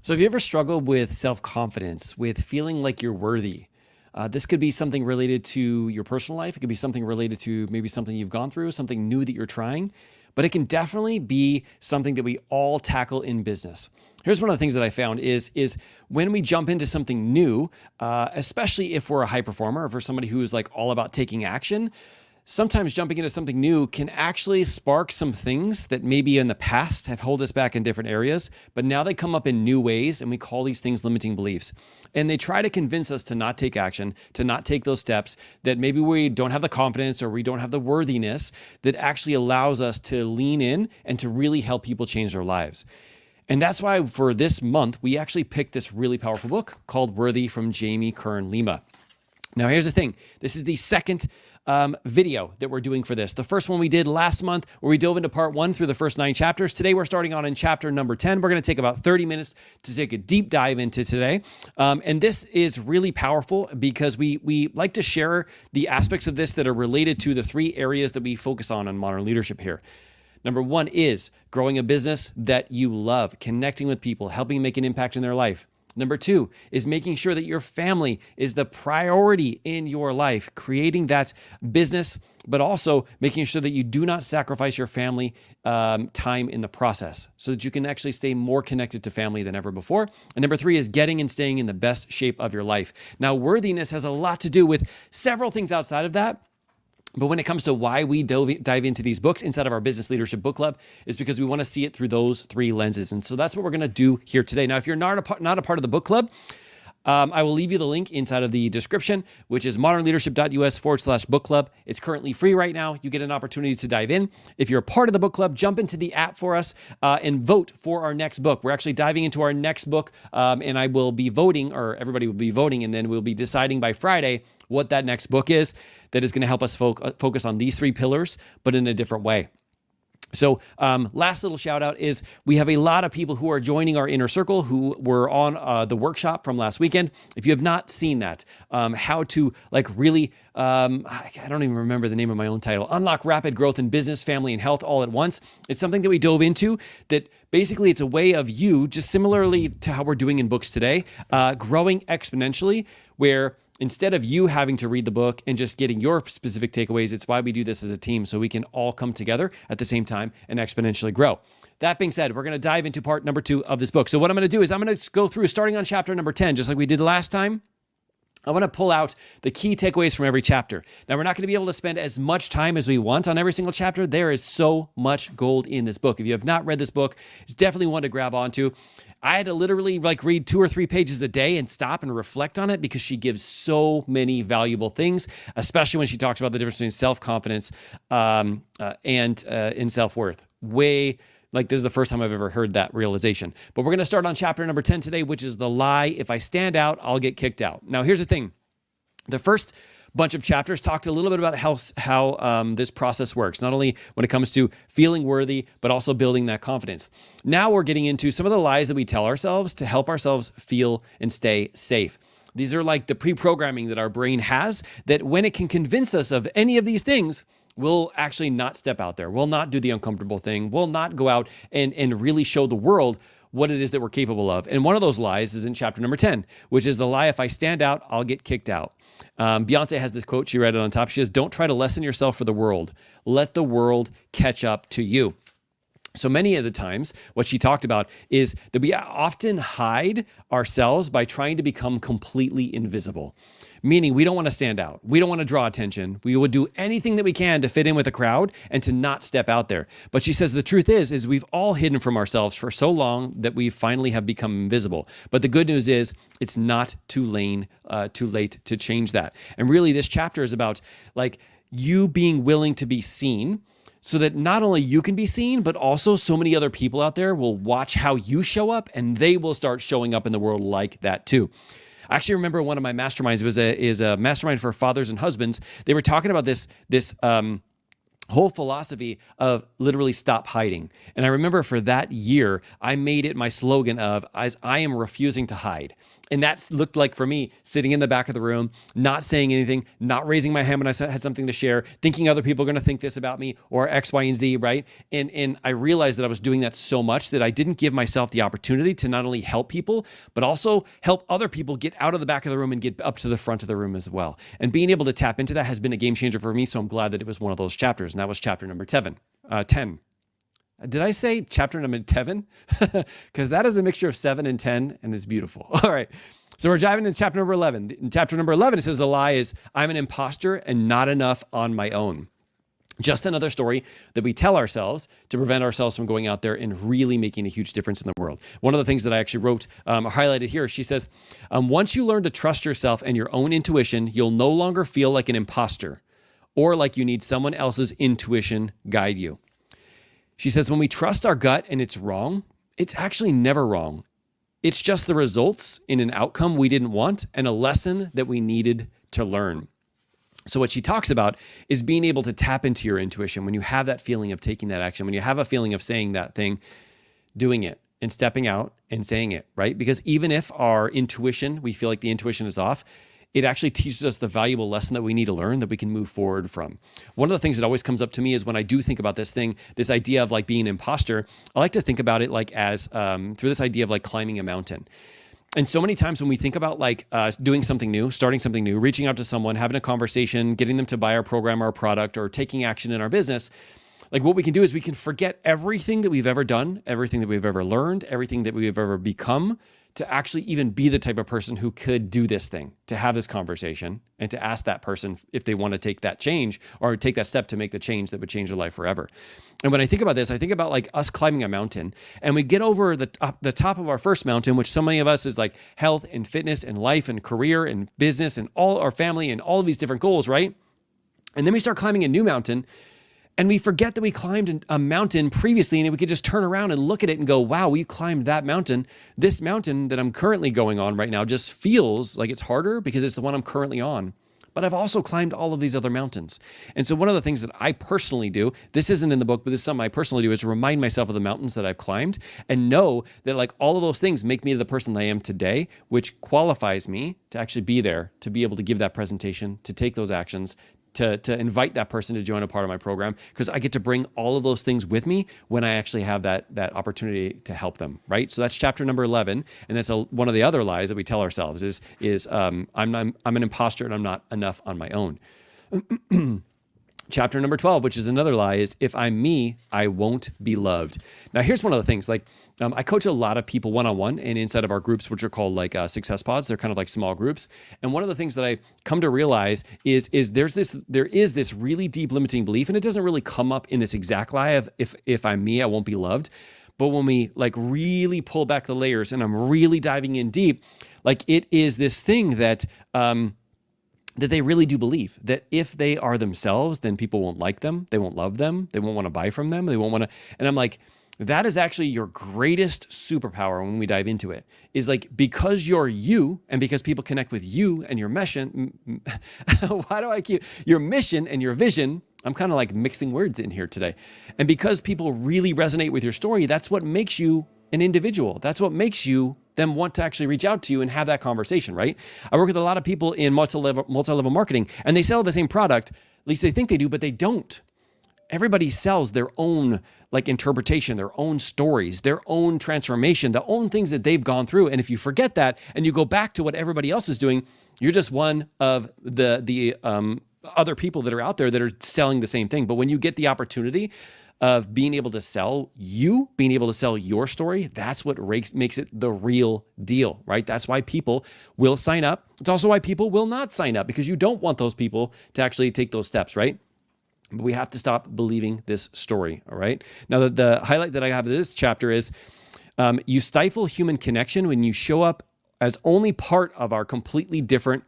So have you ever struggled with self-confidence, with feeling like you're worthy? This could be something related to your personal life. It could be something related to maybe something you've gone through, something new that you're trying, but it can definitely be something that we all tackle in business. Here's one of the things that I found is when we jump into something new, especially if we're a high performer, if we're somebody who is like all about taking action, sometimes jumping into something new can actually spark some things that maybe in the past have held us back in different areas, but now they come up in new ways, and we call these things limiting beliefs. And they try to convince us to not take action, to not take those steps, that maybe we don't have the confidence or we don't have the worthiness that actually allows us to lean in and to really help people change their lives. And that's why for this month, we actually picked this really powerful book called Worthy from Jamie Kern Lima. Now, here's the thing. This is the second video that we're doing for this. The first one we did last month where we dove into part 1 through the first 9 chapters. Today we're starting on in chapter number 10. We're going to take about 30 minutes to take a deep dive into today. And this is really powerful because we like to share the aspects of this that are related to the 3 areas that we focus on modern leadership here. Number 1 is growing a business that you love, connecting with people, helping make an impact in their life. Number 2 is making sure that your family is the priority in your life, creating that business, but also making sure that you do not sacrifice your family time in the process so that you can actually stay more connected to family than ever before. And number 3 is getting and staying in the best shape of your life. Now, worthiness has a lot to do with several things outside of that. But when it comes to why we dive into these books inside of our Business Leadership Book Club is because we want to see it through those 3 lenses. And so that's what we're going to do here today. Now, if you're not a part of the book club, I will leave you the link inside of the description, which is modernleadership.us/book club. It's currently free right now. You get an opportunity to dive in. If you're a part of the book club, jump into the app for us and vote for our next book. We're actually diving into our next book, and I will be voting, or everybody will be voting, and then we'll be deciding by Friday what that next book is that is going to help us focus on these 3 pillars, but in a different way. So last little shout out is we have a lot of people who are joining our inner circle who were on the workshop from last weekend. If you have not seen that, how to like really, I don't even remember the name of my own title, unlock rapid growth in business, family, and health all at once. It's something that we dove into that basically it's a way of you, just similarly to how we're doing in books today, growing exponentially where instead of you having to read the book and just getting your specific takeaways, it's why we do this as a team so we can all come together at the same time and exponentially grow. That being said, we're going to dive into part number 2 of this book. So what I'm going to do is I'm going to go through starting on chapter number 10, just like we did last time. I want to pull out the key takeaways from every chapter. Now, we're not going to be able to spend as much time as we want on every single chapter. There is so much gold in this book. If you have not read this book, it's definitely one to grab onto. I had to literally read 2 or 3 pages a day and stop and reflect on it because she gives so many valuable things, especially when she talks about the difference between self-confidence and in self-worth. This is the first time I've ever heard that realization. But we're going to start on chapter number 10 today, which is the lie. If I stand out, I'll get kicked out. Now, here's the thing. The first bunch of chapters talked a little bit about how this process works, not only when it comes to feeling worthy, but also building that confidence. Now we're getting into some of the lies that we tell ourselves to help ourselves feel and stay safe. These are like the pre-programming that our brain has that when it can convince us of any of these things, we'll actually not step out there. We'll not do the uncomfortable thing. We'll not go out and really show the world what it is that we're capable of. And one of those lies is in chapter number 10, which is the lie, if I stand out, I'll get kicked out. Beyonce has this quote, she read it on top. She says, don't try to lessen yourself for the world. Let the world catch up to you. So many of the times, what she talked about is that we often hide ourselves by trying to become completely invisible, meaning we don't want to stand out. We don't want to draw attention. We would do anything that we can to fit in with the crowd and to not step out there. But she says the truth is we've all hidden from ourselves for so long that we finally have become invisible. But the good news is it's not too late to change that. And really, this chapter is about like you being willing to be seen, so that not only you can be seen, but also so many other people out there will watch how you show up and they will start showing up in the world like that too. I actually remember one of my masterminds is a mastermind for fathers and husbands. They were talking about this whole philosophy of literally stop hiding. And I remember for that year, I made it my slogan of I am refusing to hide. And that's looked like for me, sitting in the back of the room, not saying anything, not raising my hand when I had something to share, thinking other people are going to think this about me or X, Y, and Z, right? And I realized that I was doing that so much that I didn't give myself the opportunity to not only help people, but also help other people get out of the back of the room and get up to the front of the room as well. And being able to tap into that has been a game changer for me. So I'm glad that it was one of those chapters. And that was chapter number 10. Did I say chapter number 10? Because that is a mixture of 7 and 10 and is beautiful. All right. So we're diving into chapter number 11. In chapter number 11, it says the lie is, I'm an imposter and not enough on my own. Just another story that we tell ourselves to prevent ourselves from going out there and really making a huge difference in the world. One of the things that I actually wrote, highlighted here, she says, once you learn to trust yourself and your own intuition, you'll no longer feel like an imposter or like you need someone else's intuition guide you. She says, when we trust our gut and it's wrong, it's actually never wrong. It's just the results in an outcome we didn't want and a lesson that we needed to learn. So what she talks about is being able to tap into your intuition when you have that feeling of taking that action, when you have a feeling of saying that thing, doing it and stepping out and saying it, right? Because even if our intuition, we feel like the intuition is off, it actually teaches us the valuable lesson that we need to learn that we can move forward from. One of the things that always comes up to me is when I do think about this thing, this idea of like being an imposter, I like to think about it like as through this idea of like climbing a mountain. And so many times when we think about like doing something new, starting something new, reaching out to someone, having a conversation, getting them to buy our program or our product or taking action in our business, like what we can do is we can forget everything that we've ever done, everything that we've ever learned, everything that we've ever become, to actually even be the type of person who could do this thing, to have this conversation and to ask that person if they want to take that change or take that step to make the change that would change their life forever. And when I think about this, I think about like us climbing a mountain and we get over the top of our first mountain, which so many of us is like health and fitness and life and career and business and all our family and all of these different goals, right? And then we start climbing a new mountain. And we forget that we climbed a mountain previously and we could just turn around and look at it and go, wow, we climbed that mountain. This mountain that I'm currently going on right now just feels like it's harder because it's the one I'm currently on. But I've also climbed all of these other mountains. And so one of the things that I personally do, this isn't in the book, but this is something I personally do, is remind myself of the mountains that I've climbed and know that like all of those things make me the person I am today, which qualifies me to actually be there, to be able to give that presentation, to take those actions, to invite that person to join a part of my program, because I get to bring all of those things with me when I actually have that opportunity to help them, right? So that's chapter number 11, and that's one of the other lies that we tell ourselves is I'm an imposter and I'm not enough on my own. Chapter number 12, which is another lie, is if I'm me, I won't be loved. Now, here's one of the things. Like, I coach a lot of people one-on-one and inside of our groups, which are called like success pods. They're kind of like small groups. And one of the things that I come to realize is there is this really deep limiting belief, and it doesn't really come up in this exact lie of if I'm me, I won't be loved. But when we like really pull back the layers and I'm really diving in deep, like it is this thing that they really do believe that if they are themselves, then people won't like them. They won't love them. They won't want to buy from them. They won't want to. And I'm like, that is actually your greatest superpower when we dive into it, is like, because you're you and because people connect with you and your mission. Why do I keep your mission and your vision? I'm kind of like mixing words in here today. And because people really resonate with your story, that's what makes you an individual. That's what makes you them want to actually reach out to you and have that conversation, right? I work with a lot of people in multi-level marketing, and they sell the same product. At least they think they do, but they don't. Everybody sells their own like interpretation, their own stories, their own transformation, the own things that they've gone through. And if you forget that and you go back to what everybody else is doing, you're just one of the other people that are out there that are selling the same thing. But when you get the opportunity of being able to sell you, being able to sell your story, that's what makes it the real deal, right? That's why people will sign up. It's also why people will not sign up, because you don't want those people to actually take those steps, right? But we have to stop believing this story, all right? Now, the highlight that I have of this chapter is you stifle human connection when you show up as only part of our completely different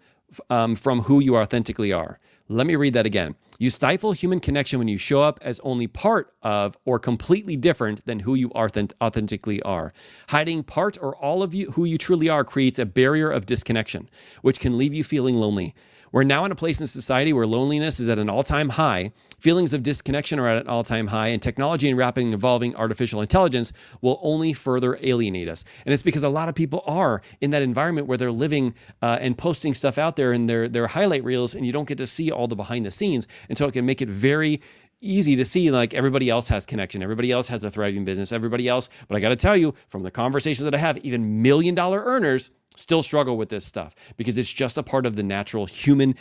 from who you authentically are. Let me read that again. You stifle human connection when you show up as only part of or completely different than who you authentically are. Hiding part or all of you who you truly are creates a barrier of disconnection, which can leave you feeling lonely. We're now in a place in society where loneliness is at an all-time high, feelings of disconnection are at an all-time high, and technology and rapidly evolving artificial intelligence will only further alienate us. And it's because a lot of people are in that environment where they're living and posting stuff out there in their highlight reels, and you don't get to see all the behind the scenes. And so it can make it very easy to see like everybody else has connection, everybody else has a thriving business, everybody else. But I got to tell you, from the conversations that I have, even $1 million earners still struggle with this stuff because it's just a part of the natural human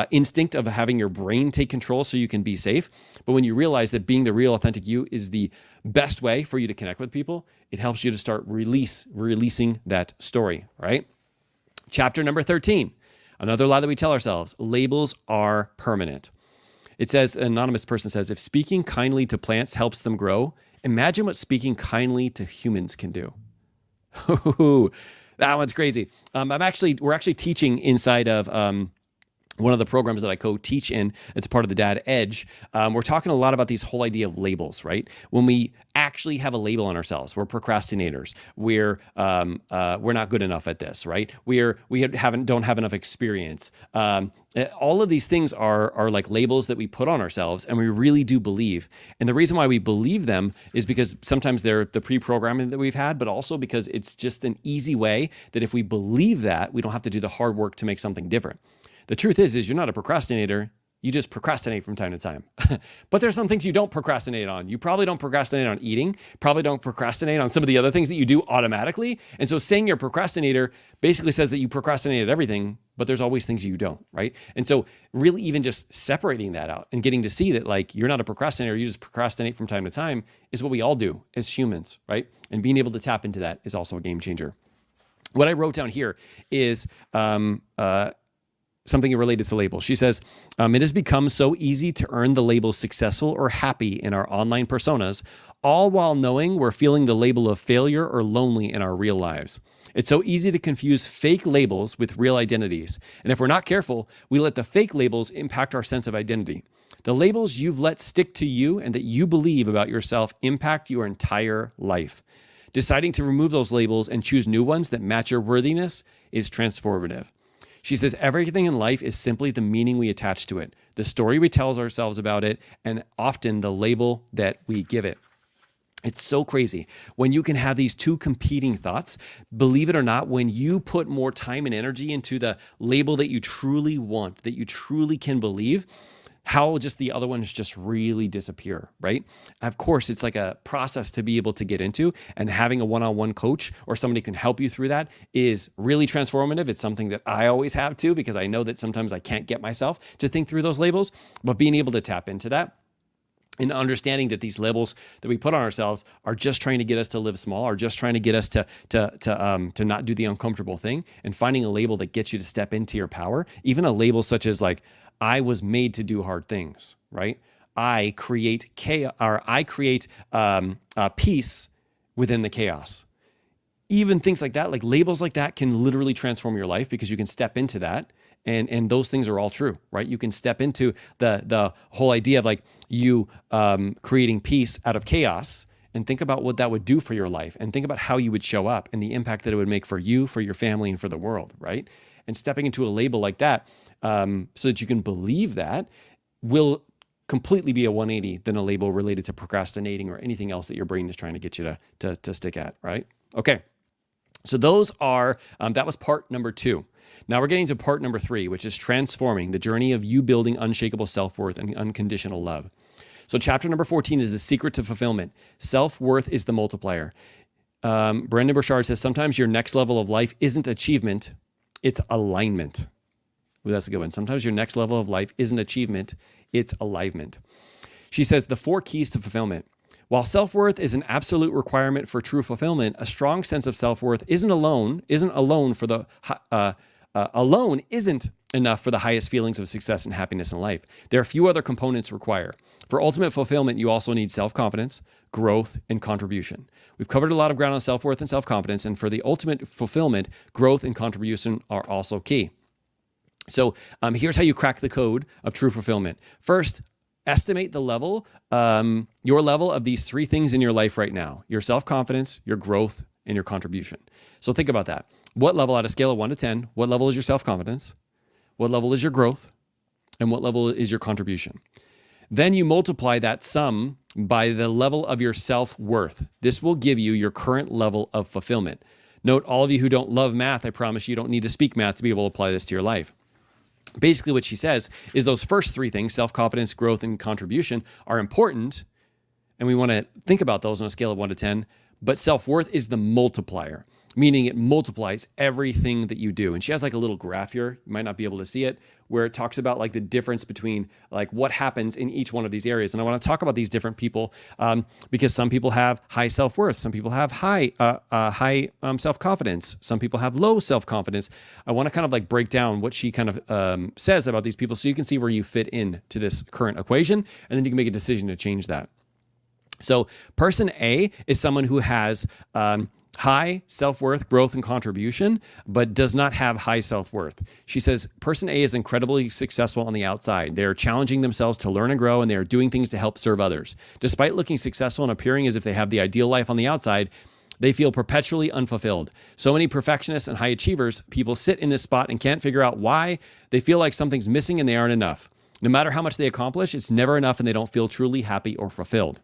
instinct of having your brain take control so you can be safe. But when you realize that being the real authentic you is the best way for you to connect with people, it helps you to start releasing that story, right? Chapter number 13, another lie that we tell ourselves: labels are permanent. It says, an anonymous person says, if speaking kindly to plants helps them grow, imagine what speaking kindly to humans can do. That one's crazy. We're actually teaching inside of one of the programs that I co-teach in. It's part of the Dad Edge. We're talking a lot about these whole idea of labels, right? When we actually have a label on ourselves, we're procrastinators. We're not good enough at this, right? Don't have enough experience. All of these things are like labels that we put on ourselves, and we really do believe. And the reason why we believe them is because sometimes they're the pre-programming that we've had, but also because it's just an easy way that if we believe that, we don't have to do the hard work to make something different. The truth is you're not a procrastinator. You just procrastinate from time to time. But there's some things you don't procrastinate on. You probably don't procrastinate on eating, probably don't procrastinate on some of the other things that you do automatically. And so saying you're a procrastinator basically says that you procrastinate at everything, but there's always things you don't, right? And so really even just separating that out and getting to see that like you're not a procrastinator, you just procrastinate from time to time is what we all do as humans, right? And being able to tap into that is also a game changer. What I wrote down here is something related to labels. She says, it has become so easy to earn the label successful or happy in our online personas, all while knowing we're feeling the label of failure or lonely in our real lives. It's so easy to confuse fake labels with real identities. And if we're not careful, we let the fake labels impact our sense of identity. The labels you've let stick to you and that you believe about yourself impact your entire life. Deciding to remove those labels and choose new ones that match your worthiness is transformative. She says, everything in life is simply the meaning we attach to it, the story we tell ourselves about it, and often the label that we give it. It's so crazy when you can have these two competing thoughts. Believe it or not, when you put more time and energy into the label that you truly want, that you truly can believe, how just the other ones just really disappear, right? Of course, it's like a process to be able to get into, and having a one-on-one coach or somebody who can help you through that is really transformative. It's something that I always have to, because I know that sometimes I can't get myself to think through those labels, but being able to tap into that and understanding that these labels that we put on ourselves are just trying to get us to live small, are just trying to get us to not do the uncomfortable thing, and finding a label that gets you to step into your power. Even a label such as like, I was made to do hard things, right? I create chaos, or I create peace within the chaos. Even things like that, like labels like that, can literally transform your life because you can step into that. And those things are all true, right? You can step into the whole idea of like you creating peace out of chaos, and think about what that would do for your life, and think about how you would show up and the impact that it would make for you, for your family, and for the world, right? And stepping into a label like that, so that you can believe that, will completely be a 180 than a label related to procrastinating or anything else that your brain is trying to get you to stick at, right? Okay. So those are, that was part number 2. Now we're getting to part number 3, which is transforming, the journey of you building unshakable self-worth and unconditional love. So chapter number 14 is the secret to fulfillment. Self-worth is the multiplier. Brendon Burchard says, sometimes your next level of life isn't achievement, it's alignment. Ooh, that's a good one. Sometimes your next level of life isn't achievement, it's alignment. She says, the 4 keys to fulfillment. While self-worth is an absolute requirement for true fulfillment, a strong sense of self-worth isn't enough for the highest feelings of success and happiness in life. There are a few other components required. For ultimate fulfillment, you also need self-confidence, growth, and contribution. We've covered a lot of ground on self-worth and self-confidence, and for the ultimate fulfillment, growth and contribution are also key. So here's how you crack the code of true fulfillment. First, estimate the level, your level of these 3 things in your life right now: your self-confidence, your growth, and your contribution. So think about that. What level, at a scale of 1 to 10, what level is your self-confidence? what level is your growth, and what level is your contribution. Then you multiply that sum by the level of your self-worth. This will give you your current level of fulfillment. Note, all of you who don't love math, I promise you don't need to speak math to be able to apply this to your life. Basically, what she says is those first three things, self-confidence, growth, and contribution, are important, and we want to think about those on a scale of 1 to 10, but self-worth is the multiplier, meaning it multiplies everything that you do. And she has like a little graph here, you might not be able to see it, where it talks about like the difference between like what happens in each one of these areas. And I want to talk about these different people because some people have high self-worth, some people have high self-confidence, some people have low self-confidence. I want to kind of like break down what she kind of says about these people so you can see where you fit in to this current equation, and then you can make a decision to change that. So person A is someone who has high self-worth, growth, and contribution, but does not have high self-worth. She says, person A is incredibly successful on the outside. They are challenging themselves to learn and grow, and they are doing things to help serve others. Despite looking successful and appearing as if they have the ideal life on the outside, they feel perpetually unfulfilled. So many perfectionists and high achievers, people sit in this spot and can't figure out why. They feel like something's missing and they aren't enough. No matter how much they accomplish, it's never enough and they don't feel truly happy or fulfilled.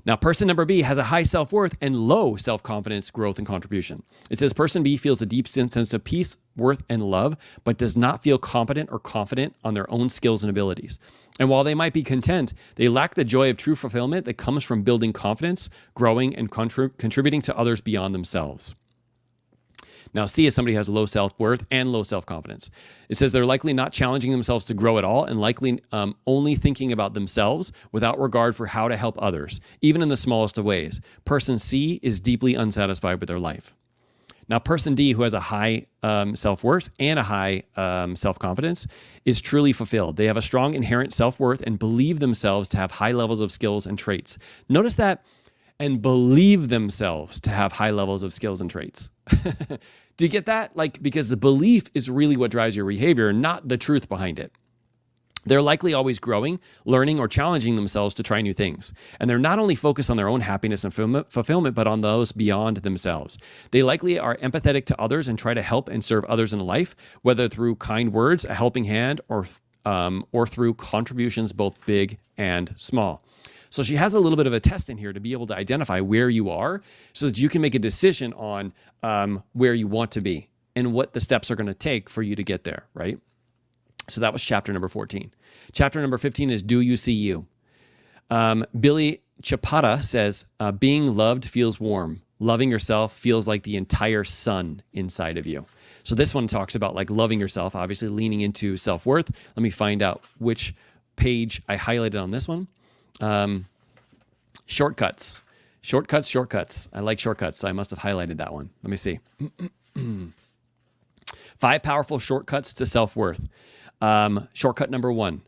Now, person number B has a high self-worth and low self-confidence, growth, and contribution. It says person B feels a deep sense of peace, worth, and love, but does not feel competent or confident on their own skills and abilities. And while they might be content, they lack the joy of true fulfillment that comes from building confidence, growing, and contributing to others beyond themselves. Now, C is somebody who has low self-worth and low self-confidence. It says they're likely not challenging themselves to grow at all and likely only thinking about themselves without regard for how to help others, even in the smallest of ways. Person C is deeply unsatisfied with their life. Now, person D, who has a high self-worth and a high self-confidence, is truly fulfilled. They have a strong inherent self-worth and believe themselves to have high levels of skills and traits. Notice that, and believe themselves to have high levels of skills and traits. Do you get that? Like, because the belief is really what drives your behavior, not the truth behind it. They're likely always growing, learning, or challenging themselves to try new things. And they're not only focused on their own happiness and fulfillment, but on those beyond themselves. They likely are empathetic to others and try to help and serve others in life, whether through kind words, a helping hand, or through contributions both big and small. So she has a little bit of a test in here to be able to identify where you are so that you can make a decision on where you want to be and what the steps are going to take for you to get there, right? So that was chapter number 14. Chapter number 15 is Do You See You? Billy Chapata says, being loved feels warm. Loving yourself feels like the entire sun inside of you. So this one talks about like loving yourself, obviously leaning into self-worth. Let me find out which page I highlighted on this one. Shortcuts. I like shortcuts, so I must have highlighted that one. Let me see. 5 powerful shortcuts to self-worth. Shortcut number 1,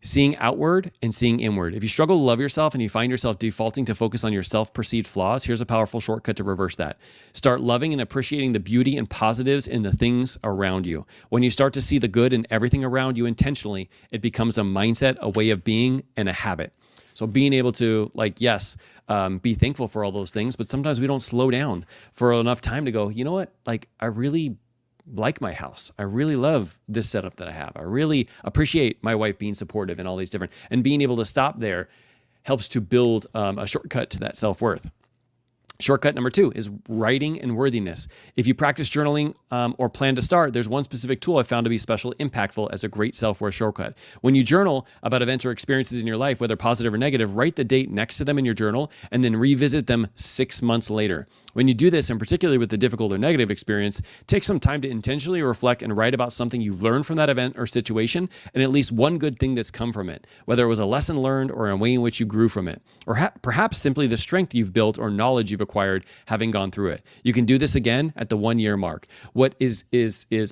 seeing outward and seeing inward. If you struggle to love yourself and you find yourself defaulting to focus on your self-perceived flaws, here's a powerful shortcut to reverse that. Start loving and appreciating the beauty and positives in the things around you. When you start to see the good in everything around you intentionally, it becomes a mindset, a way of being, and a habit. So being able to, like, yes, be thankful for all those things, but sometimes we don't slow down for enough time to go, you know what, like, I really like my house. I really love this setup that I have. I really appreciate my wife being supportive and all these different, and being able to stop there helps to build a shortcut to that self-worth. Shortcut number 2 is writing and worthiness. If you practice journaling or plan to start, there's one specific tool I found to be especially impactful as a great self-worth shortcut. When you journal about events or experiences in your life, whether positive or negative, write the date next to them in your journal and then revisit them 6 months later. When you do this, and particularly with the difficult or negative experience, take some time to intentionally reflect and write about something you've learned from that event or situation and at least one good thing that's come from it, whether it was a lesson learned or a way in which you grew from it, or perhaps simply the strength you've built or knowledge you've acquired having gone through it. You can do this again at the 1-year mark. What is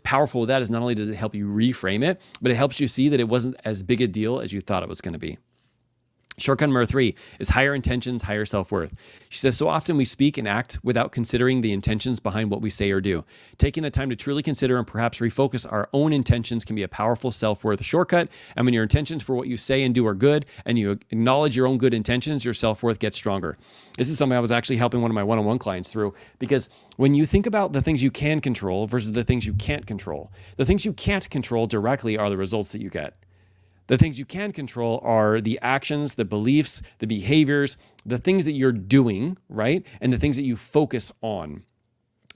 powerful with that is not only does it help you reframe it, but it helps you see that it wasn't as big a deal as you thought it was going to be. Shortcut number 3 is higher intentions, higher self-worth. She says, so often we speak and act without considering the intentions behind what we say or do. Taking the time to truly consider and perhaps refocus our own intentions can be a powerful self-worth shortcut. And when your intentions for what you say and do are good, and you acknowledge your own good intentions, your self-worth gets stronger. This is something I was actually helping one of my one-on-one clients through, because when you think about the things you can control versus the things you can't control, the things you can't control directly are the results that you get. The things you can control are the actions, the beliefs, the behaviors, the things that you're doing, right? And the things that you focus on.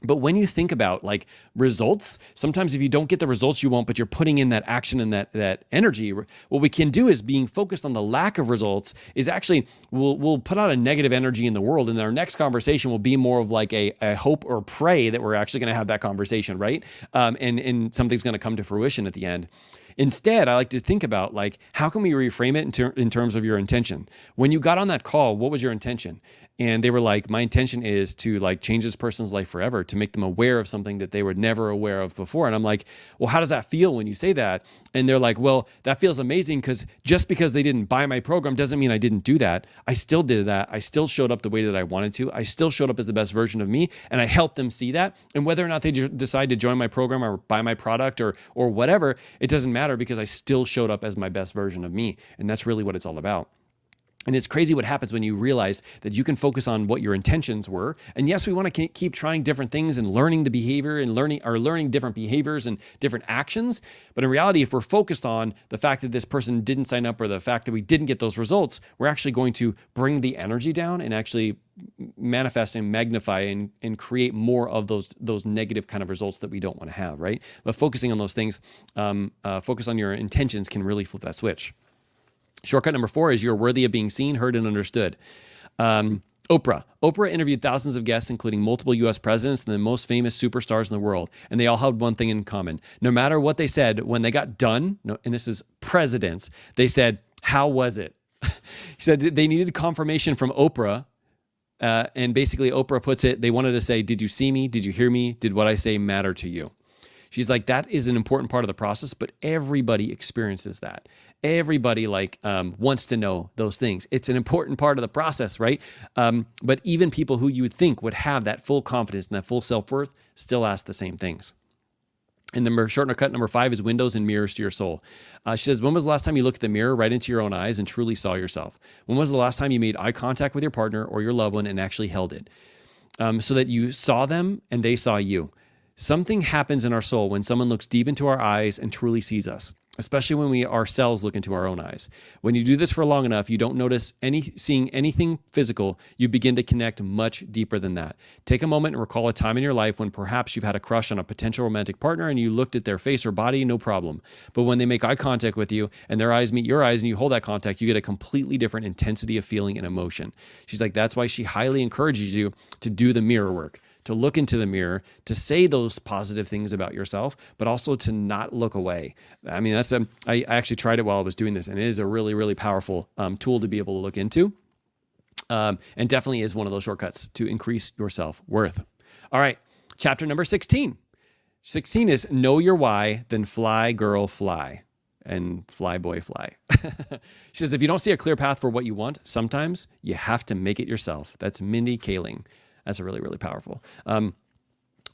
But when you think about like results, sometimes if you don't get the results you want, but you're putting in that action and that energy, what we can do is being focused on the lack of results is actually, we'll put out a negative energy in the world. And our next conversation will be more of like a hope or pray that we're actually going to have that conversation, right? And something's going to come to fruition at the end. Instead, I like to think about like, how can we reframe it in terms of your intention? When you got on that call, what was your intention? And they were like, my intention is to like change this person's life forever, to make them aware of something that they were never aware of before. And I'm like, well, how does that feel when you say that? And they're like, well, that feels amazing because just because they didn't buy my program doesn't mean I didn't do that. I still did that. I still showed up the way that I wanted to. I still showed up as the best version of me, and I helped them see that. And whether or not they decide to join my program or buy my product or whatever, it doesn't matter because I still showed up as my best version of me. And that's really what it's all about. And it's crazy what happens when you realize that you can focus on what your intentions were. And yes, we want to keep trying different things and learning the behavior and learning different behaviors and different actions. But in reality, if we're focused on the fact that this person didn't sign up or the fact that we didn't get those results, we're actually going to bring the energy down and actually manifest and magnify and create more of those negative kind of results that we don't want to have, right? But focusing on those things, focus on your intentions can really flip that switch. Shortcut number 4 is you're worthy of being seen, heard, and understood. Oprah interviewed thousands of guests, including multiple U.S. presidents and the most famous superstars in the world. And they all had one thing in common. No matter what they said, when they got done, and this is presidents, they said, how was it? She said they needed confirmation from Oprah. And basically Oprah puts it, they wanted to say, did you see me? Did you hear me? Did what I say matter to you? She's like, that is an important part of the process, but everybody experiences that. Everybody wants to know those things. It's an important part of the process, right? But even people who you would think would have that full confidence and that full self-worth still ask the same things. And shortcut number 5 is windows and mirrors to your soul. She says, when was the last time you looked at the mirror right into your own eyes and truly saw yourself? When was the last time you made eye contact with your partner or your loved one and actually held it? So that you saw them and they saw you. Something happens in our soul when someone looks deep into our eyes and truly sees us, especially when we ourselves look into our own eyes. When you do this for long enough, you don't notice seeing anything physical. You begin to connect much deeper than that. Take a moment and recall a time in your life when perhaps you've had a crush on a potential romantic partner and you looked at their face or body, no problem. But when they make eye contact with you and their eyes meet your eyes and you hold that contact, you get a completely different intensity of feeling and emotion. She's like, that's why she highly encourages you to do the mirror work, to look into the mirror, to say those positive things about yourself, but also to not look away. I mean, I actually tried it while I was doing this, and it is a really, really powerful tool to be able to look into, and definitely is one of those shortcuts to increase your self-worth. All right, chapter number 16. 16 is know your why, then fly, girl, fly. And fly, boy, fly. She says, if you don't see a clear path for what you want, sometimes you have to make it yourself. That's Mindy Kaling. That's really, really powerful. One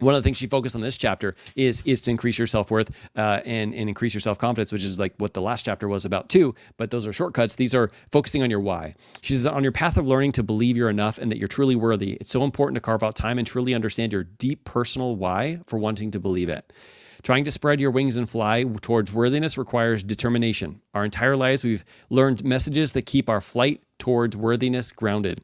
of the things she focused on this chapter is to increase your self-worth and increase your self-confidence, which is like what the last chapter was about too, but those are shortcuts. These are focusing on your why. She says, on your path of learning to believe you're enough and that you're truly worthy, it's so important to carve out time and truly understand your deep personal why for wanting to believe it. Trying to spread your wings and fly towards worthiness requires determination. Our entire lives, we've learned messages that keep our flight towards worthiness grounded.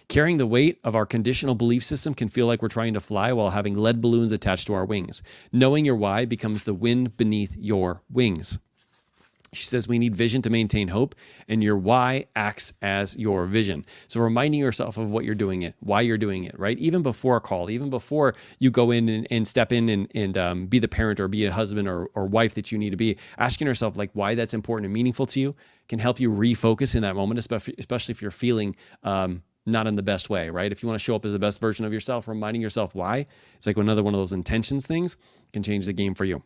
Carrying the weight of our conditional belief system can feel like we're trying to fly while having lead balloons attached to our wings. Knowing your why becomes the wind beneath your wings. She says we need vision to maintain hope, and your why acts as your vision. So reminding yourself of what you're doing it, why you're doing it, right? Even before a call, even before you go in and step in and be the parent or be a husband or wife that you need to be, asking yourself like why that's important and meaningful to you can help you refocus in that moment, especially if you're feeling not in the best way, right? If you want to show up as the best version of yourself, reminding yourself why, it's like another one of those intentions things can change the game for you.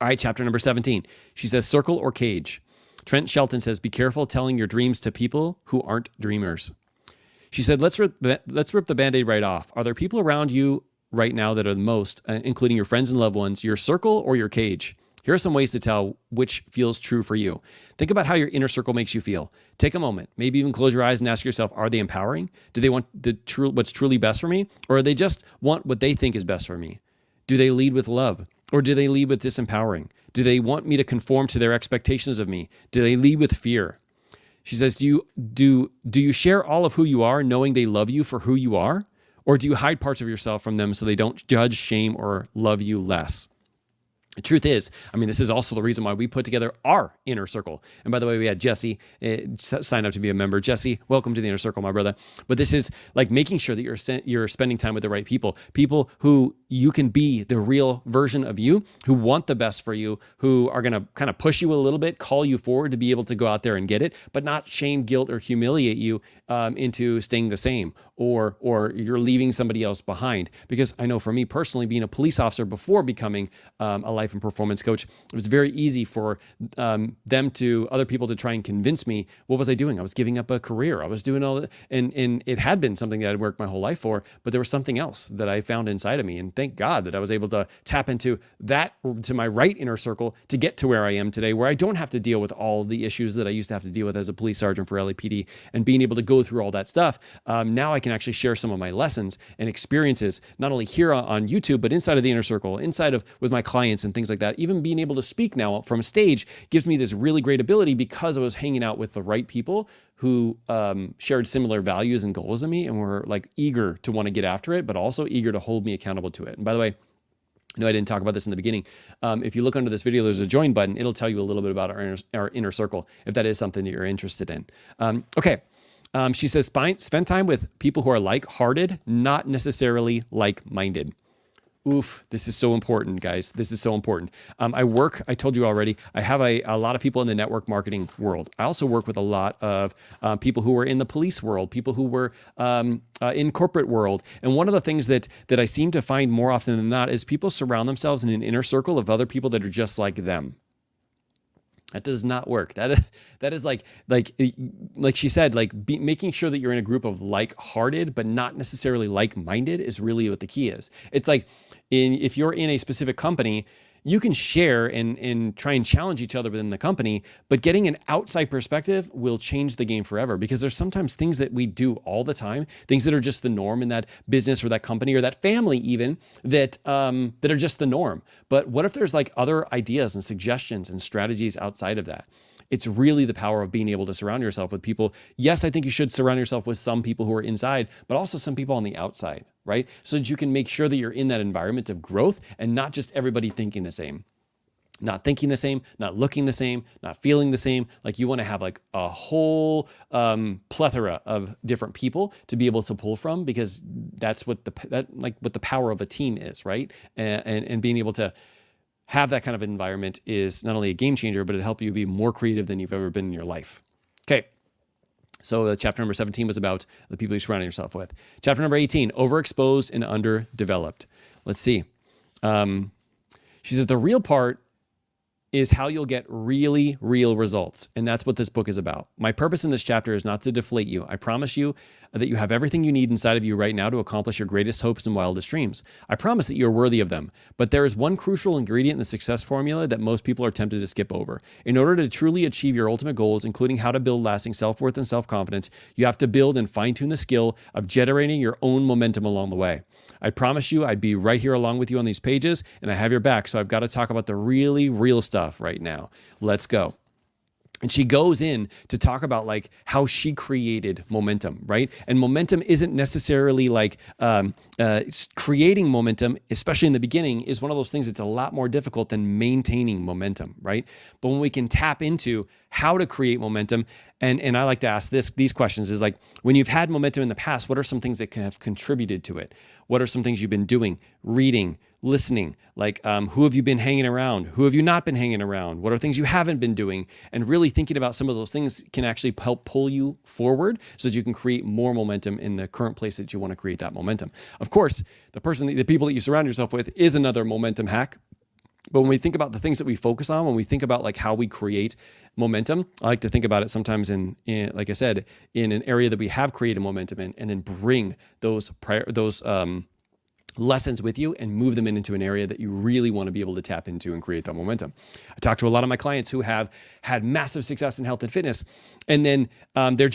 All right, chapter number 17. She says, circle or cage. Trent Shelton says, be careful telling your dreams to people who aren't dreamers. She said, let's rip the Band-Aid right off. Are there people around you right now that are the most, including your friends and loved ones, your circle or your cage? Here are some ways to tell which feels true for you. Think about how your inner circle makes you feel. Take a moment, maybe even close your eyes and ask yourself, are they empowering? Do they want what's truly best for me? Or do they just want what they think is best for me? Do they lead with love? Or do they lead with disempowering? Do they want me to conform to their expectations of me? Do they lead with fear? She says, do you share all of who you are, knowing they love you for who you are? Or do you hide parts of yourself from them so they don't judge, shame, or love you less? The truth is, this is also the reason why we put together our inner circle. And by the way, we had Jesse sign up to be a member. Jesse, welcome to the inner circle, my brother. But this is like making sure that you're spending time with the right people who you can be the real version of you, who want the best for you, who are going to kind of push you a little bit, call you forward to be able to go out there and get it, but not shame, guilt, or humiliate you into staying the same, or you're leaving somebody else behind. Because I know for me personally, being a police officer before becoming a life and performance coach, it was very easy for other people to try and convince me, what was I doing? I was giving up a career. I was doing all that. And it had been something that I'd worked my whole life for, but there was something else that I found inside of me. And thank God that I was able to tap into that, to my right inner circle, to get to where I am today, where I don't have to deal with all the issues that I used to have to deal with as a police sergeant for LAPD, and being able to go through all that stuff. Now I can actually share some of my lessons and experiences, not only here on YouTube, but inside of the inner circle, with my clients and things like that. Even being able to speak now from a stage gives me this really great ability because I was hanging out with the right people who shared similar values and goals as me, and were like eager to want to get after it, but also eager to hold me accountable to it. And by the way, I know I didn't talk about this in the beginning. If you look under this video, there's a join button. It'll tell you a little bit about our inner circle, if that is something that you're interested in. Okay. She says, spend time with people who are like-hearted, not necessarily like-minded. Oof, this is so important, guys. This is so important. I told you already, I have a lot of people in the network marketing world. I also work with a lot of people who were in the police world, people who were in corporate world. And one of the things that I seem to find more often than not is people surround themselves in an inner circle of other people that are just like them. That does not work. That is like she said, making sure that you're in a group of like-hearted, but not necessarily like-minded is really what the key is. It's like if you're in a specific company, you can share and try and challenge each other within the company, but getting an outside perspective will change the game forever, because there's sometimes things that we do all the time, things that are just the norm in that business or that company or that family even, that are just the norm. But what if there's like other ideas and suggestions and strategies outside of that? It's really the power of being able to surround yourself with people. Yes, I think you should surround yourself with some people who are inside, but also some people on the outside, right? So that you can make sure that you're in that environment of growth and not just everybody thinking the same. Not thinking the same, not looking the same, not feeling the same. Like you want to have like a whole plethora of different people to be able to pull from, because that's what the power of a team is, right? And being able to have that kind of environment is not only a game changer, but it'll help you be more creative than you've ever been in your life. Okay. So chapter number 17 was about the people you surround yourself with. Chapter number 18, overexposed and underdeveloped. Let's see. She says, the real part is how you'll get really real results. And that's what this book is about. My purpose in this chapter is not to deflate you. I promise you that you have everything you need inside of you right now to accomplish your greatest hopes and wildest dreams. I promise that you're worthy of them. But there is one crucial ingredient in the success formula that most people are tempted to skip over. In order to truly achieve your ultimate goals, including how to build lasting self-worth and self-confidence, you have to build and fine-tune the skill of generating your own momentum along the way. I promise you I'd be right here along with you on these pages, and I have your back. So I've got to talk about the really real stuff right now. Let's go. And she goes in to talk about like how she created momentum, right? And momentum isn't necessarily like creating momentum, especially in the beginning, is one of those things that's a lot more difficult than maintaining momentum, right? But when we can tap into how to create momentum, and I like to ask these questions is like, when you've had momentum in the past, what are some things that have contributed to it? What are some things you've been doing, reading, listening? Like, who have you been hanging around? Who have you not been hanging around? What are things you haven't been doing? And really thinking about some of those things can actually help pull you forward so that you can create more momentum in the current place that you want to create that momentum. Of course, the people that you surround yourself with is another momentum hack. But when we think about the things that we focus on, when we think about like how we create momentum, I like to think about it sometimes in like I said, in an area that we have created momentum in, and then bring those lessons with you and move them into an area that you really want to be able to tap into and create that momentum. I talk to a lot of my clients who have had massive success in health and fitness, and then they're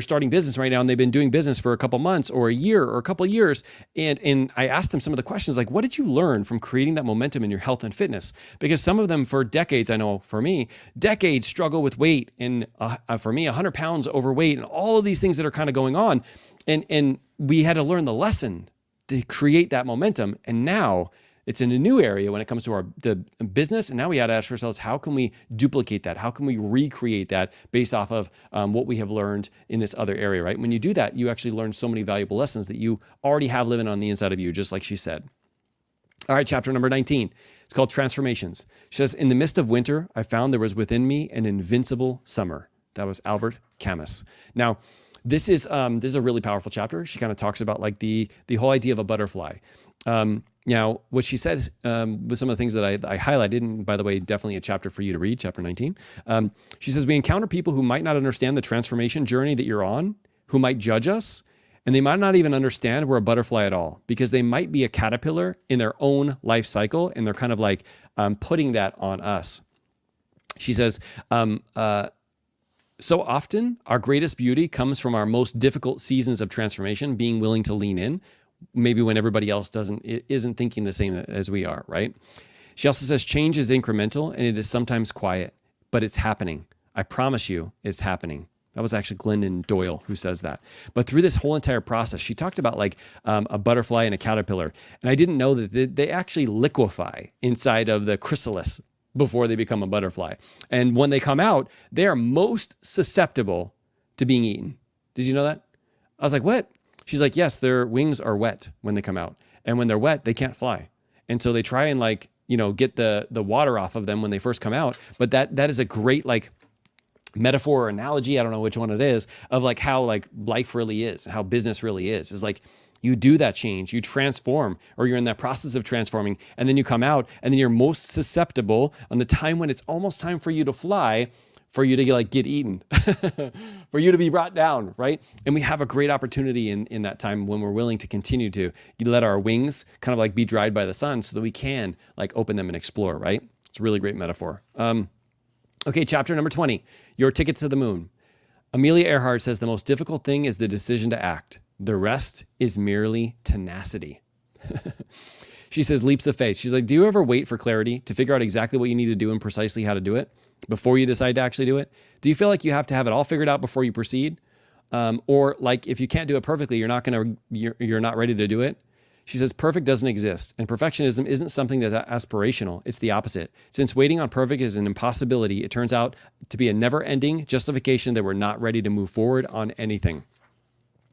starting business right now, and they've been doing business for a couple months or a year or a couple of years. And I asked them some of the questions like, what did you learn from creating that momentum in your health and fitness? Because some of them for decades, I know for me, decades struggle with weight, and for me, 100 pounds overweight and all of these things that are kind of going on. And we had to learn the lesson to create that momentum. And now it's in a new area when it comes to the business. And now we had to ask ourselves, how can we duplicate that? How can we recreate that based off of what we have learned in this other area, right? When you do that, you actually learn so many valuable lessons that you already have living on the inside of you, just like she said. All right, chapter number 19. It's called Transformations. She says, in the midst of winter, I found there was within me an invincible summer. That was Albert Camus. Now, this is a really powerful chapter. She kind of talks about like the whole idea of a butterfly. Now, what she says with some of the things that I highlighted, and by the way, definitely a chapter for you to read, chapter 19. She says, we encounter people who might not understand the transformation journey that you're on, who might judge us, and they might not even understand we're a butterfly at all, because they might be a caterpillar in their own life cycle, and they're kind of like putting that on us. She says, so often, our greatest beauty comes from our most difficult seasons of transformation, being willing to lean in, maybe when everybody else isn't thinking the same as we are, right? She also says change is incremental and it is sometimes quiet, but it's happening. I promise you, it's happening. That was actually Glennon Doyle who says that. But through this whole entire process, she talked about like a butterfly and a caterpillar. And I didn't know that they actually liquefy inside of the chrysalis before they become a butterfly. And when they come out, they are most susceptible to being eaten. Did you know that? I was like, what? She's like, yes, their wings are wet when they come out. And when they're wet, they can't fly. And so they try and like, get the water off of them when they first come out. But that is a great like metaphor or analogy, I don't know which one it is, of like how like life really is, how business really is like, you do that change, you transform, or you're in that process of transforming, and then you come out, and then you're most susceptible on the time when it's almost time for you to fly, for you to like get eaten, for you to be brought down, right? And we have a great opportunity in that time when we're willing to continue to let our wings kind of like be dried by the sun so that we can like open them and explore, right? It's a really great metaphor. Okay, chapter number 20, your ticket to the moon. Amelia Earhart says the most difficult thing is the decision to act. The rest is merely tenacity. She says leaps of faith. She's like, do you ever wait for clarity to figure out exactly what you need to do and precisely how to do it before you decide to actually do it? Do you feel like you have to have it all figured out before you proceed? Or like if you can't do it perfectly, you're not ready to do it? She says perfect doesn't exist, and perfectionism isn't something that's aspirational. It's the opposite. Since waiting on perfect is an impossibility, it turns out to be a never-ending justification that we're not ready to move forward on anything.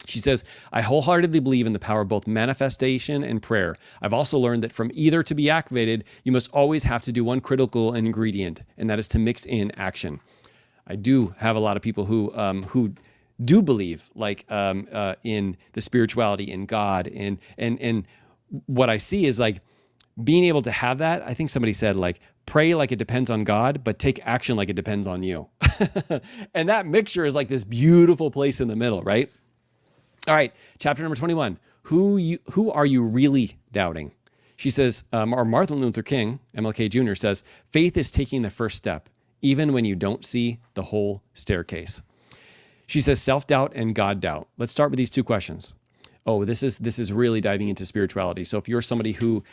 She says, I wholeheartedly believe in the power of both manifestation and prayer. I've also learned that from either to be activated, you must always have to do one critical ingredient, and that is to mix in action. I do have a lot of people who do believe like in the spirituality in God, and what I see is like being able to have that. I think somebody said like pray like it depends on God, but take action like it depends on you. And that mixture is like this beautiful place in the middle, right? All right, chapter number 21. Who are you really doubting? She says, or Martin Luther King, MLK Jr. says, faith is taking the first step, even when you don't see the whole staircase. She says self-doubt and God doubt. Let's start with these two questions. Oh, this is really diving into spirituality. So if you're somebody who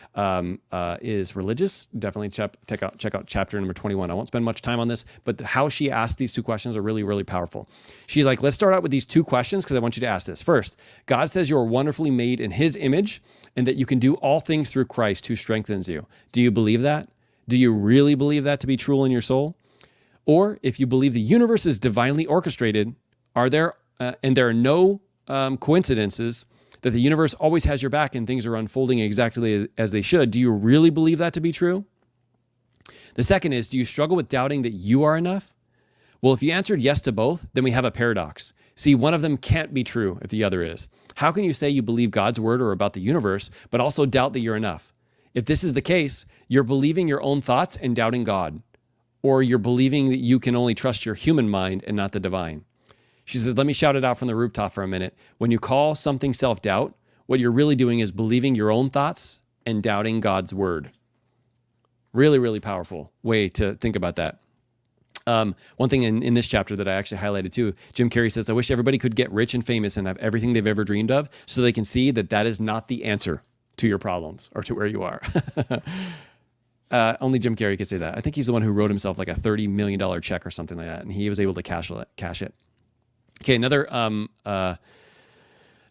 is religious, definitely check out chapter number 21. I won't spend much time on this, but how she asked these two questions are really, really powerful. She's like, let's start out with these two questions because I want you to ask this. First, God says you are wonderfully made in his image and that you can do all things through Christ who strengthens you. Do you believe that? Do you really believe that to be true in your soul? Or if you believe the universe is divinely orchestrated, there are no coincidences, that the universe always has your back and things are unfolding exactly as they should, do you really believe that to be true? The second is, do you struggle with doubting that you are enough? Well, if you answered yes to both, then we have a paradox. See, one of them can't be true if the other is. How can you say you believe God's word or about the universe, but also doubt that you're enough? If this is the case, you're believing your own thoughts and doubting God, or you're believing that you can only trust your human mind and not the divine. She says, let me shout it out from the rooftop for a minute. When you call something self-doubt, what you're really doing is believing your own thoughts and doubting God's word. Really, really powerful way to think about that. One thing in this chapter that I actually highlighted too, Jim Carrey says, I wish everybody could get rich and famous and have everything they've ever dreamed of so they can see that that is not the answer to your problems or to where you are. Only Jim Carrey could say that. I think he's the one who wrote himself like a $30 million check or something like that, and he was able to cash it. Okay, another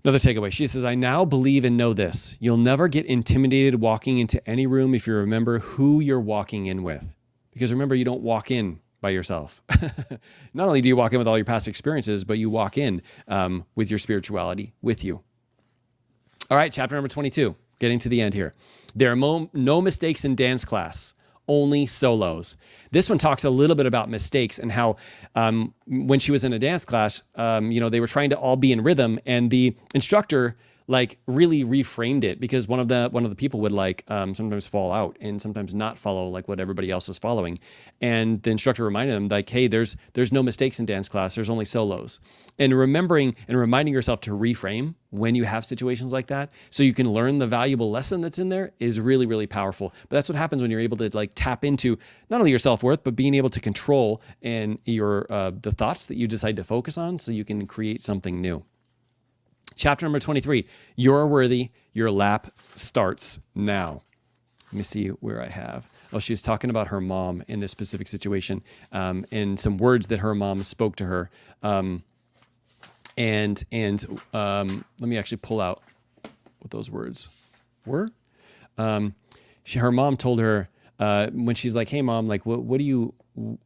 takeaway. She says, I now believe and know this. You'll never get intimidated walking into any room if you remember who you're walking in with. Because remember, you don't walk in by yourself. Not only do you walk in with all your past experiences, but you walk in with your spirituality with you. All right, chapter number 22, getting to the end here. There are no mistakes in dance class, only solos. This one talks a little bit about mistakes and how when she was in a dance class, they were trying to all be in rhythm, and the instructor like really reframed it because one of the people would like sometimes fall out and sometimes not follow like what everybody else was following. And the instructor reminded them like, hey, there's no mistakes in dance class. There's only solos. And remembering and reminding yourself to reframe when you have situations like that so you can learn the valuable lesson that's in there is really, really powerful. But that's what happens when you're able to like tap into not only your self-worth, but being able to control and your the thoughts that you decide to focus on so you can create something new. Chapter number 23, you're worthy, your lap starts now. Let me see where I have. Oh, she was talking about her mom in this specific situation and some words that her mom spoke to her. Let me actually pull out what those words were. Her mom told her when she's like, hey mom, like what do you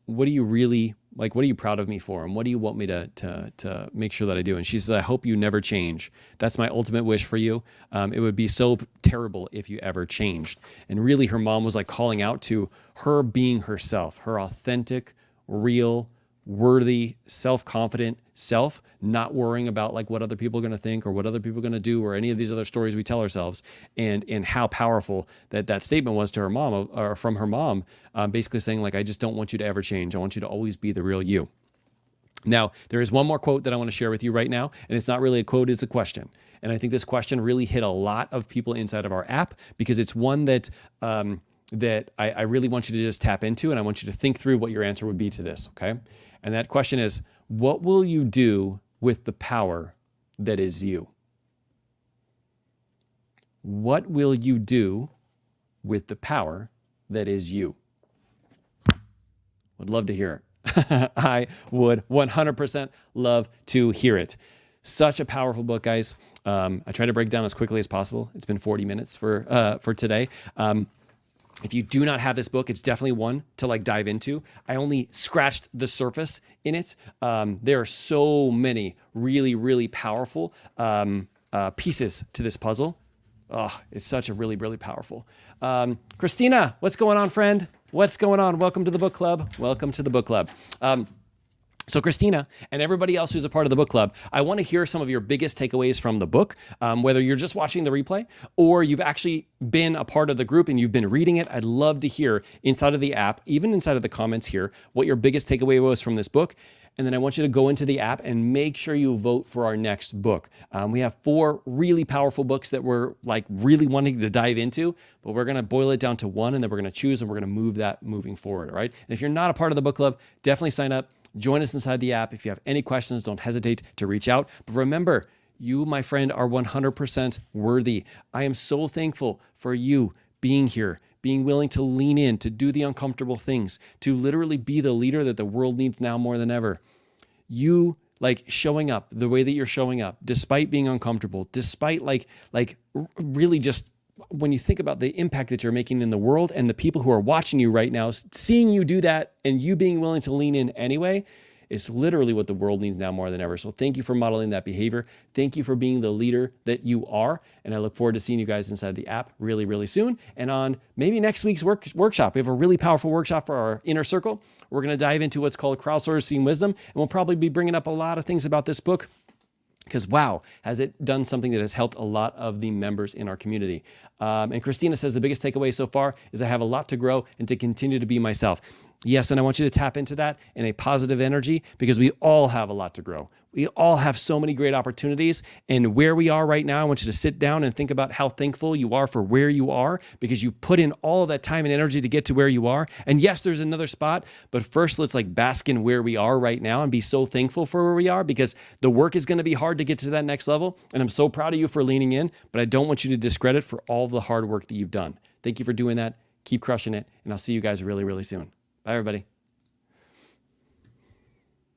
really like, what are you proud of me for? And what do you want me to make sure that I do? And she says, I hope you never change. That's my ultimate wish for you. It would be so terrible if you ever changed. And really her mom was like calling out to her being herself, her authentic, real, worthy, self-confident self, not worrying about like what other people are going to think or what other people are going to do or any of these other stories we tell ourselves, and how powerful that statement was to her mom, or from her mom, basically saying like, I just don't want you to ever change. I want you to always be the real you. Now, there is one more quote that I want to share with you right now, and it's not really a quote, it's a question. And I think this question really hit a lot of people inside of our app because it's one that I really want you to just tap into, and I want you to think through what your answer would be to this, okay? And that question is, what will you do with the power that is you? What will you do with the power that is you? Would love to hear it. I would 100% love to hear it. Such a powerful book, guys. I try to break down as quickly as possible. It's been 40 minutes for today. If you do not have this book, it's definitely one to like dive into. I only scratched the surface in it. There are so many really, really powerful pieces to this puzzle. Oh, it's such a really, really powerful. Christina, what's going on, friend? What's going on? Welcome to the book club. Welcome to the book club. So Christina and everybody else who's a part of the book club, I want to hear some of your biggest takeaways from the book, whether you're just watching the replay or you've actually been a part of the group and you've been reading it. I'd love to hear inside of the app, even inside of the comments here, what your biggest takeaway was from this book. And then I want you to go into the app and make sure you vote for our next book. We have 4 really powerful books that we're like really wanting to dive into, but we're going to boil it down to one, and then we're going to choose and we're going to move that moving forward. All right. And if you're not a part of the book club, definitely sign up. Join us inside the app. If you have any questions, don't hesitate to reach out. But remember, you, my friend, are 100% worthy. I am so thankful for you being here, being willing to lean in, to do the uncomfortable things, to literally be the leader that the world needs now more than ever. You like showing up the way that you're showing up, despite being uncomfortable, despite like really just when you think about the impact that you're making in the world and the people who are watching you right now, seeing you do that and you being willing to lean in anyway, is literally what the world needs now more than ever. So thank you for modeling that behavior. Thank you for being the leader that you are. And I look forward to seeing you guys inside the app really, really soon. And on maybe next week's workshop, we have a really powerful workshop for our inner circle. We're going to dive into what's called crowdsourcing wisdom. And we'll probably be bringing up a lot of things about this book Because wow, has it done something that has helped a lot of the members in our community. And Christina says, the biggest takeaway so far is I have a lot to grow and to continue to be myself. Yes, and I want you to tap into that in a positive energy, because we all have a lot to grow. We all have so many great opportunities. And where we are right now, I want you to sit down and think about how thankful you are for where you are, because you've put in all of that time and energy to get to where you are. And yes, there's another spot, but first let's like bask in where we are right now and be so thankful for where we are, because the work is going to be hard to get to that next level. And I'm so proud of you for leaning in, but I don't want you to discredit for all the hard work that you've done. Thank you for doing that. Keep crushing it. And I'll see you guys really, really soon. Bye, everybody.